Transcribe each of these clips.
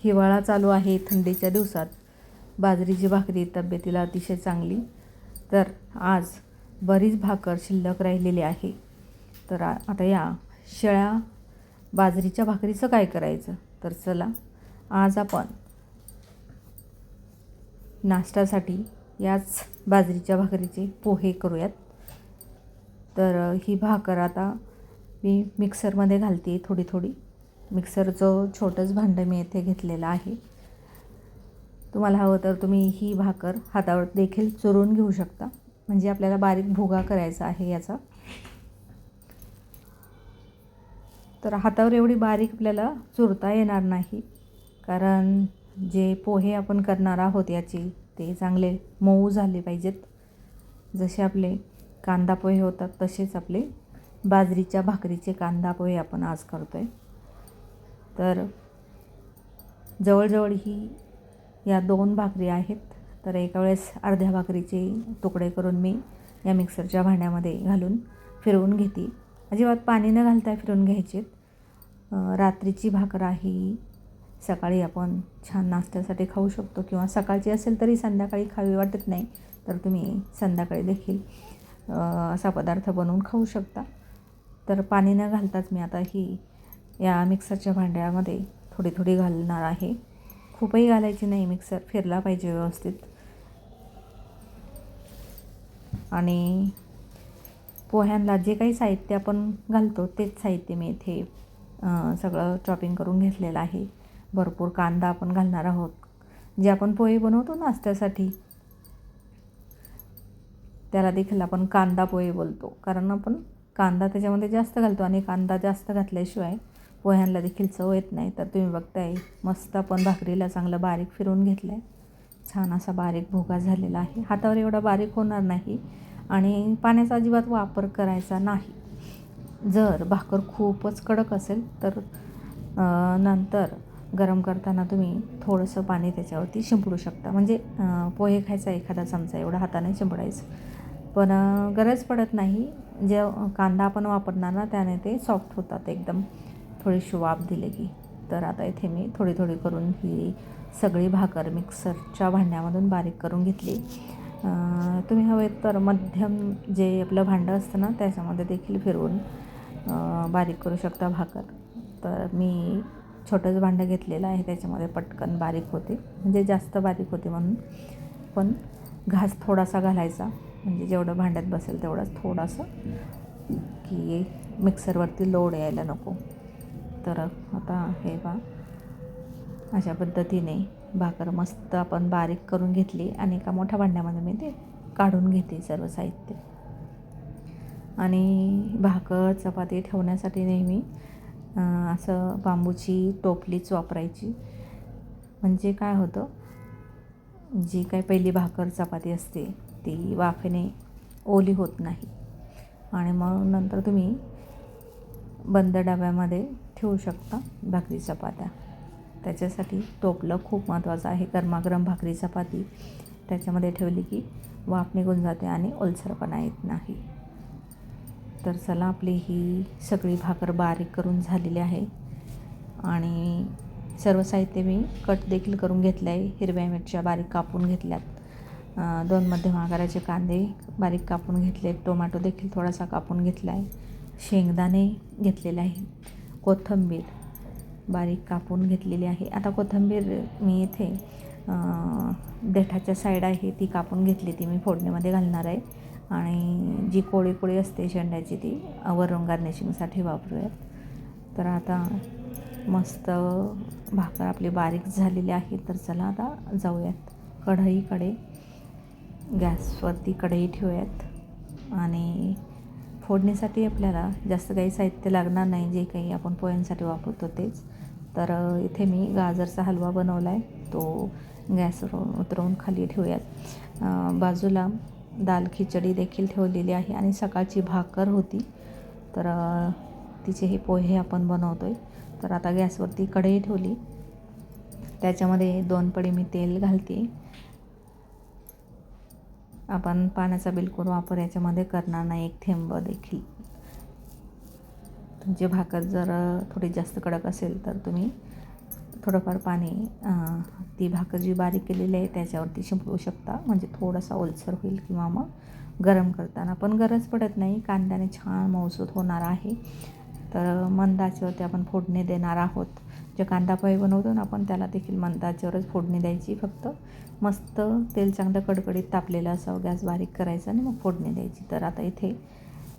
हिवाळा चालू आहे, थंडीच्या दिवसात बाजरीची भाकरी तब्येतीला अतिशय चांगली. तर आज बरीच भाकर शिल्लक राहिलेली आहे. तर आता या शिळ्या बाजरीच्या भाकरीचं काय करायचं, तर चला आज आपण नाश्त्यासाठी याच बाजरीच्या भाकरीचे पोहे करूयात. तर ही भाकर आता मी मिक्सरमध्ये घालते थोडी थोडी. मिक्सरचं छोटंच भांडं मी येथे घेतलेलं आहे. तुम्हाला हवं तर तुम्ही ही भाकर हातावर देखील चुरून घेऊ शकता, म्हणजे आपल्याला बारीक भुगा करायचा आहे याचा. तर हातावर एवढी बारीक आपल्याला चुरता येणार नाही, कारण जे पोहे आपण करणार आहोत याचे ते चांगले मऊ झाले पाहिजेत. जसे आपले कांदा पोहे होतात तसेच आपले बाजरीच्या भाकरीचे कांदा पोहे आपण आज करतो आहे. तर जवळजवळ ही या 2 भाकरी आहेत. तर एका वेळेस अर्ध्या भाकरीचे तुकडे करून मी या मिक्सरच्या भांड्यामध्ये घालून फिरवून घेते. अजिबात पाणी न घालता फिरवून घ्यायचे. रात्रीची भाकर आहे, सकाळी आपण छान नाश्त्यासाठी खाऊ शकतो, किंवा सकाळची असेल तरी संध्याकाळी खावी वाटत नाही तर तुम्ही संध्याकाळी देखील असा पदार्थ बनवून खाऊ शकता. तर पाणी न घालताच मी आता ही या मिक्सरच्या भांड्यामध्ये थोडी थोडी घालणार आहे. खूपही घालायची नाही, मिक्सर फिरला पाहिजे व्यवस्थित. आणि पोह्यांना जे काही साहित्य आपण घालतो तेच साहित्य मी इथे सगळं चॉपिंग करून घेतलेलं आहे. भरपूर कांदा आपण घालणार आहोत. जे आपण पोहे बनवतो नाश्त्यासाठी त्याला देखील आपण कांदा पोहे बोलतो, कारण आपण कांदा त्याच्यामध्ये जास्त घालतो आणि कांदा जास्त घातल्याशिवाय पोह्यांना देखील चव येत नाही. तर तुम्ही बघताय मस्त आपण भाकरीला चांगलं बारीक फिरवून घेतलं आहे. छान असा बारीक भुगा झालेला आहे. हातावर एवढा बारीक होणार नाही आणि पाण्याचा अजिबात वापर करायचा नाही. जर भाकर खूपच कडक असेल तर नंतर गरम करताना तुम्ही थोडंसं पाणी त्याच्यावरती शिंपडू शकता. म्हणजे पोहे खायचा एखादा चमचा एवढा हाताने शिंपडायचं, पण गरज पडत नाही. जे कांदा आपण वापरणार ना त्याने ते सॉफ्ट होतात एकदम, थोडीशी वाफ दिली की. तर आता इथे मी थोडी थोडी करून ही सगळी भाकर मिक्सरच्या भांड्यामधून बारीक करून घेतली. तुम्ही हवे तर मध्यम जे आपलं भांडं असतं ना त्याच्यामध्ये देखील फिरवून बारीक करू शकता भाकर. तर मी छोटंच भांडं घेतलेलं आहे, त्याच्यामध्ये पटकन बारीक होते, म्हणजे जास्त बारीक होते म्हणून. पण घास थोडासा घालायचा, म्हणजे जेवढं भांड्यात बसेल तेवढंच थोडंसं, की मिक्सरवरती लोड यायला नको. तर आता हे अशा पद्धतीने भाकर मस्त आपण बारीक करून घेतली आणि एका मोठ्या भांड्यामध्ये मी ते काढून घेते सर्व साहित्य. आणि भाकर चपाती ठेवण्यासाठी नेहमी असं बांबूची टोपलीच वापरायची. म्हणजे काय होतं, जी काही पहिली भाकर चपाती असते ती वाफेने ओली होत नाही. आणि मग नंतर तुम्ही बंद डब्यामध्ये ठेवू शकता भाकरी चपात्या. त्याच्यासाठी टोपलं खूप महत्त्वाचं आहे. गरमागरम भाकरी चपाती त्याच्यामध्ये ठेवली की वाफ निघून जाते आणि ओलसरपणा येत नाही. तर चला, आपली ही सगळी भाकर बारीक करून झालेली आहे आणि सर्व साहित्य मी कट देखील करून घेतलं आहे. हिरव्या मिरच्या बारीक कापून घेतल्यात, 2 मध्यम आकाराचे कांदे बारीक कापून घेतले, टोमॅटो देखील थोडासा कापून घेतला आहे, शेंगदाणे घेतलेले आहे, कोथिंबीर बारीक कापून घेतलेली आहे. आता कोथिंबीर मी इथे देठाच्या साईड आहे ती कापून घेतली, ती मी फोडणीमध्ये घालणार आहे. आणि जी कोळी कोळी असते शेंड्याची ती वरून गार्निशिंगसाठी वापरूयात. तर आता मस्त भाकर आपली बारीक झालेली आहे. तर चला आता जाऊयात कढईकडे. गॅसवरती कढई ठेवूयात आणि फोडणीसाठी आपल्याला जास्त काही साहित्य लागणार नाही, जे काही आपण पोह्यांसाठी वापरतो तेच. तर इथे मी गाजरचा हलवा बनवला आहे, तो गॅसवर उतरवून खाली ठेवूयात. बाजूला दाल खिचडी देखील ठेवलेली आहे आणि सकाळची भाकर होती, तर तिचे हे पोहे आपण बनवतो आहे. तर आता गॅसवरती कढई ठेवली, त्याच्यामध्ये 2 पडी मी तेल घालते. आपण पाण्याचा बिलकुल वापर याच्यामध्ये करणार नाही, 1 थेंब देखील. तुमची भाकर जर थोडी जास्त कडक असेल तर तुम्ही थोडंफार पाणी ती भाकर जी बारीक केलेली आहे त्याच्यावरती शिंपडू शकता, म्हणजे थोडासा ओलसर होईल, किंवा मग गरम करताना पण गरज पडत नाही, कांद्याने छान मऊसूत होणार आहे. तर मंद आचेवरती आपण फोडणी देणार आहोत. जे कांदा पोहे बनवतो ना आपण, त्याला देखील मंद आचेवरच फोडणी द्यायची. फक्त मस्त तेल चांगलं कडकडीत तापलेलं असावं, गॅस बारीक करायचा आणि मग फोडणी द्यायची. तर आता इथे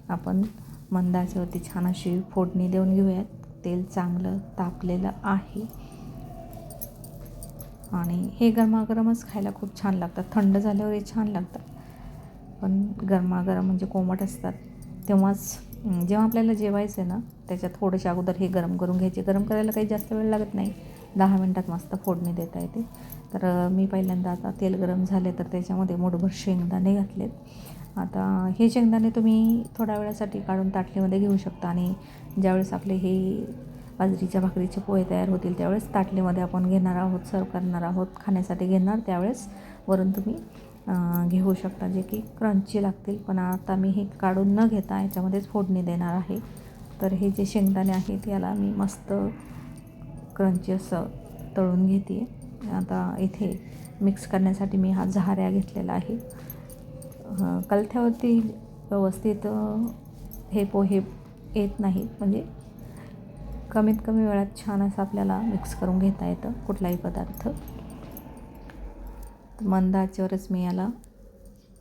आपण मंद आचेवरती छान अशी फोडणी देऊन घेऊयात. तेल चांगलं तापलेलं आहे आणि हे गरमागरमच खायला खूप छान लागतात. थंड झाल्यावरही छान लागतात, पण गरमागरम म्हणजे कोमट असतात तेव्हाच. जेव्हा आपल्याला जेवायचं आहे ना, त्याच्यात थोडेसे अगोदर हे गरम करून घ्यायचे. गरम करायला काही जास्त वेळ लागत नाही, 10 मिनटात मस्त फोडणी देता येते. तर मी पहिल्यांदा आता तेल गरम झाले तर त्याच्यामध्ये मूठभर शेंगदाणे घातलेत. आता हे शेंगदाणे तुम्ही थोड्या वेळासाठी काढून ताटलीमध्ये घेऊ शकता, आणि ज्यावेळेस आपले हे बाजरीच्या भाकरीचे पोहे तयार होतील त्यावेळेस ताटलीमध्ये आपण घेणार आहोत, सर्व करणार आहोत, खाण्यासाठी घेणार त्यावेळेस वरून तुम्ही घेऊ शकता, जे की क्रंची लागतील. पण आता मी हे काढून न घेता याच्यामध्येच फोडणी देणार आहे. तर हे जे शेंगदाणे आहेत याला मी मस्त क्रंची असं तळून घेते. आता इथे मिक्स करण्यासाठी मी हा झाऱ्या घेतलेला आहे. कलथ्यावरती व्यवस्थित हे पोहे येत नाहीत, म्हणजे कमीत कमी वेळात छान असं आपल्याला मिक्स करून घेता येतं कुठलाही पदार्थ. मंद आचेवरच मी याला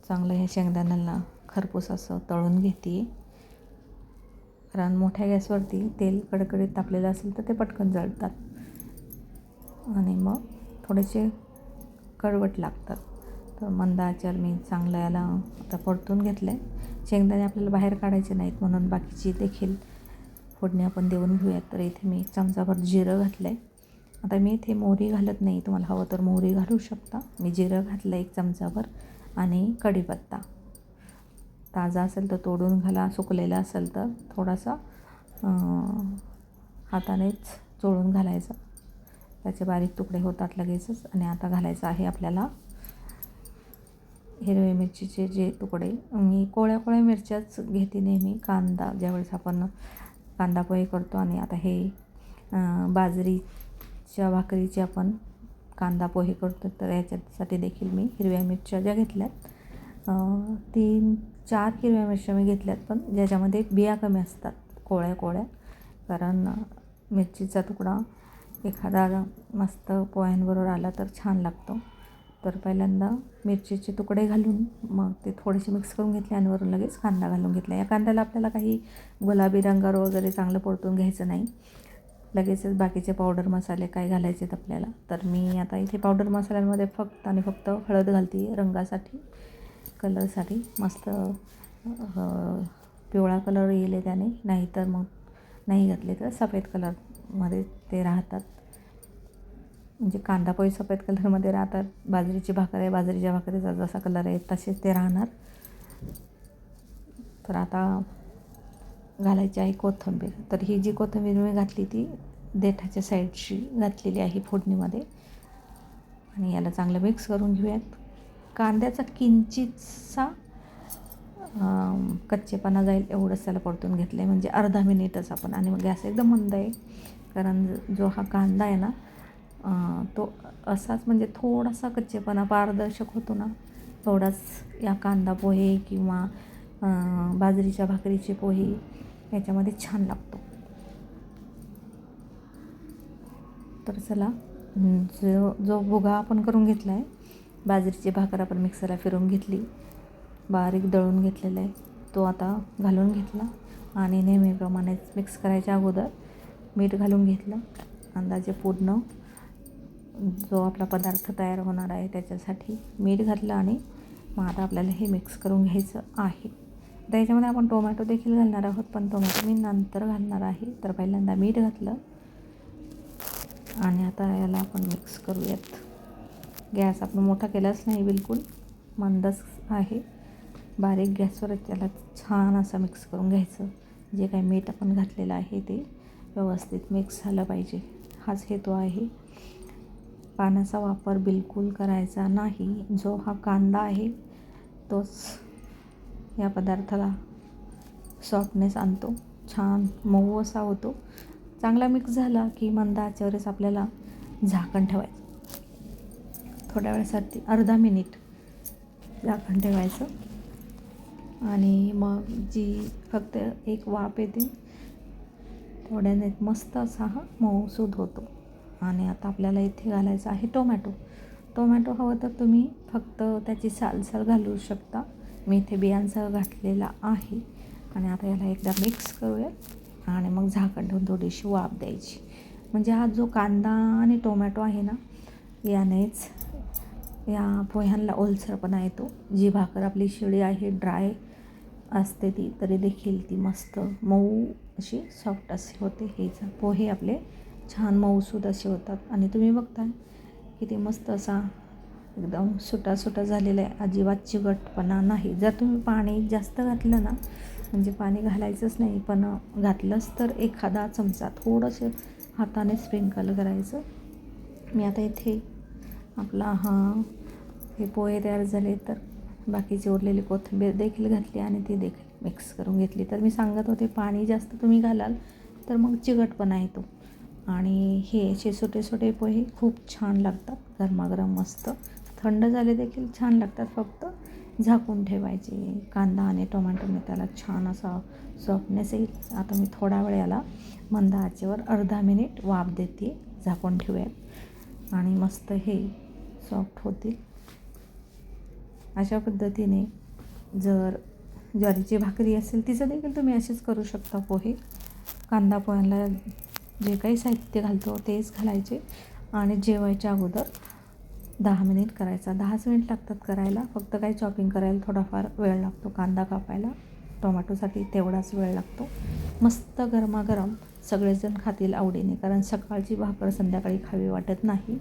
चांगलं ह्या शेंगदाण्याला खरपूस असं तळून घेते. कारण मोठ्या गॅसवरती तेल कडकडीत तापलेलं असेल तर ते पटकन जळतात आणि मग थोडेसे कडवट लागतात. तर मंद आचेवर मी चांगलं याला आता परतून घेतलं आहे. शेंगदाणे आपल्याला बाहेर काढायचे नाहीत, म्हणून बाकीची देखील फोडणी आपण देऊन घेऊयात. तर इथे मी 1 चमचाभर जिरं घातलं आहे. आता मी इथे मोहरी घालत नाही, तुम्हाला हवं तर मोहरी घालू शकता. मी जिरं घातलं 1 चमचाभर, आणि कढीपत्ता ताजा असेल तर तोडून घाला, सुकलेला असेल तर थोडासा हातानेच चोळून घालायचा, त्याचे बारीक तुकडे होतात लगेचच. आणि आता घालायचं आहे आपल्याला हिरवी मिरचीचे जे तुकडे. मी कोळ्या मिरच्याच घेते नेहमी कांदा ज्यावेळेस आपण कांदा पोहे करतो. आणि आता हे बाजरीच्या भाकरीचे आपण कांदा पोहे करतो, तर याच्यासाठी देखील मी हिरव्या मिरच्या ज्या घेतल्यात 3-4 हिरव्या मिरच्या मी घेतल्यात, पण ज्याच्यामध्ये बिया कमी असतात, कोळ्या. कारण मिरचीचा तुकडा एखादा मस्त पोह्यांबरोबर आला तर छान लागतो. तर पहिल्यांदा मिरचीचे तुकडे घालून मग ते थोडेसे मिक्स करून घेतले, आणि वरून लगेच कांदा घालून घेतला. या कांद्याला आपल्याला काही गुलाबी रंगावर वगैरे चांगलं परतून घ्यायचं नाही, लगेचच बाकीचे पावडर मसाले काय घालायचे आहेत आपल्याला. तर मी आता इथे पावडर मसाल्यांमध्ये फक्त आणि फक्त हळद घालते रंगासाठी, कलरसाठी. मस्त पिवळा कलर येईल त्याने, नाहीतर मग नाही घातले तर सफेद कलरमध्ये ते राहतात. म्हणजे कांदा पोहे सफेद कलरमध्ये राहतात, बाजरीची भाकर आहे, बाजरीच्या भाकरीचा जसा कलर आहे तसेच ते राहणार. तर आता घालायची आहे कोथिंबीर. तर ही जी कोथिंबीर मी घातली ती देठाच्या साईडची घातलेली आहे फोडणीमध्ये, आणि याला चांगलं मिक्स करून घेऊयात. कांद्याचा किंचितसा कच्चेपणा जाईल एवढंच त्याला परतून घेतलं आहे, म्हणजे अर्धा मिनिटच आपण. आणि मग गॅस एकदम मंद आहे, कारण जो हा कांदा आहे ना तो असाच म्हणजे थोडासा कच्चेपणा पारदर्शक होतो ना, थोडाच या कांदा पोहे किंवा बाजरीच्या भाकरीचे पोहे याच्यामध्ये छान लागतो. तर चला, जो भुगा आपण करून घेतला आहे, बाजरीची भाकर आपण मिक्सरला फिरवून घेतली, बारीक दळून घेतलेला आहे, तो आता घालून घेतला. आणि नेहमीप्रमाणेच मिक्स करायच्या अगोदर मीठ घालून घेतलं, अंदाजे पूर्ण जो आपला पदार्थ तयार होणार आहे त्याच्यासाठी मीठ घातलं. आणि मग आता आपल्याला हे मिक्स करून घ्यायचं आहे. तर याच्यामध्ये आपण टोमॅटो देखील घालणार आहोत, पण टोमॅटो मी नंतर घालणार आहे. तर पहिल्यांदा मीठ घातलं, आणि आता याला आपण मिक्स करूयात. गॅस आपण मोठा केलाच नाही, बिलकुल मंदच आहे, बारीक गॅसवरच त्याला छान असं मिक्स करून घ्यायचं. जे काही मीठ आपण घातलेलं आहे ते व्यवस्थित मिक्स झालं पाहिजे, हाच हेतू आहे. पाण्याचा वापर बिलकुल करायचा नाही. जो हा कांदा आहे तोच या पदार्थाला सॉफ्टनेस आणतो, छान मऊ असा होतो. चांगला मिक्स झाला की मंद आचेवरच आपल्याला झाकण ठेवायचं थोड्या वेळासाठी, अर्धा मिनिट झाकण ठेवायचं. आणि मग जी फक्त एक वाफ येते तेवढ्याने मस्त असा हा मऊसूद होतो. आणि आता आपल्याला इथे घालायचं आहे टोमॅटो हवं तर तुम्ही फक्त त्याची साल घालू शकता. मी इथे बियांसह घातलेला आहे. आणि आता याला एकदा मिक्स करूया आणि मग झाकण ठेवून थोडीशी वाफ द्यायची. म्हणजे हा जो कांदा आणि टोमॅटो आहे ना, यानेच या पोह्यांना ओलसरपणा येतो. जी भाकर आपली शिळी आहे, ड्राय असते ती, तरी देखील ती मस्त मऊ अशी सॉफ्ट अशी होते. हे पोहे आपले छान मऊसूद असे होतात. आणि तुम्ही बघताय किती मस्त असा एकदम सुटा झालेला आहे, अजिबात चिकटपणा नाही. जर तुम्ही पाणी जास्त घातलं ना, म्हणजे पाणी घालायचंच नाही, पण घातलंच तर एखादा चमचा थोडंसं हाताने स्प्रिंकल करायचं. मी आता इथे आपला हे पोहे तयार झाले तर बाकीची उरलेली कोथिंबीर देखील घातली आणि ती देखील मिक्स करून घेतली. तर मी सांगत होते पाणी जास्त तुम्ही घालाल तर मग चिकटपणा येतो. आणि हे असे छोटे पोहे खूप छान लागतात, गरमागरम मस्त. थंड झाले देखील छान लागतात, फक्त झाकून ठेवायचे. कांदा आणि टोमॅटोने त्याला छान असा सॉफ्टनेस येईल. आता मी थोडा वेळ याला मंद आचेवर अर्धा मिनिट वाफ देते, झाकून ठेवूयात आणि मस्त हे सॉफ्ट होतील. अशा पद्धतीने जर ज्वारीची भाकरी असेल तिचं देखील तुम्ही असेच करू शकता पोहे. कांदा पोह्यांना जे काही साहित्य घालतो तेच घालायचे आणि जेवायच्या अगोदर 10 मिनिट करायचा. 10च मिनिट लागतात करायला, फक्त काही चॉपिंग करायला थोडाफार वेळ लागतो. कांदा कापायला टोमॅटोसाठी तेवढाच वेळ लागतो. मस्त गरमागरम सगळेजण खातील आवडीने, कारण सकाळची भाकर संध्याकाळी खावी वाटत नाही.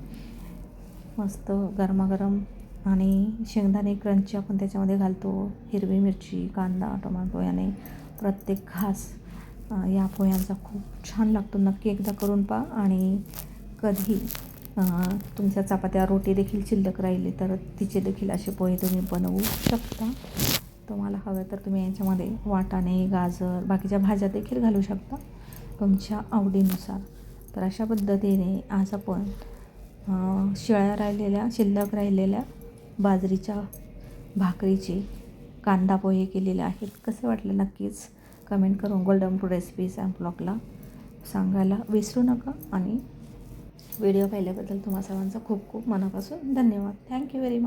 मस्त गरमागरम. आणि शेंगदाणे क्रंची आपण त्याच्यामध्ये घालतो, हिरवी मिरची, कांदा, टोमॅटो याने प्रत्येक घास या पोह्यांचा खूप छान लागतो. नक्की एकदा करून पहा. आणि कधी तुमच्या चपात्या रोटी देखील शिल्लक राहिली तर तिचे देखील असे पोहे तुम्ही बनवू शकता. तुम्हाला हवं तर तुम्ही यांच्यामध्ये वाटाणे, गाजर, बाकीच्या भाज्या देखील घालू शकता तुमच्या आवडीनुसार. तर अशा पद्धतीने आज आपण शिल्लक राहिलेल्या बाजरीच्या भाकरीचे कांदा पोहे केलेले आहेत. कसे वाटले नक्कीच कमेंट करून गोल्डन फूड रेसिपीज अँड ब्लॉगला सांगायला विसरू नका. आणि व्हिडिओ पाहिल्याबद्दल तुम्हा सर्वांचा खूप खूप मनापासून धन्यवाद. Thank you very much.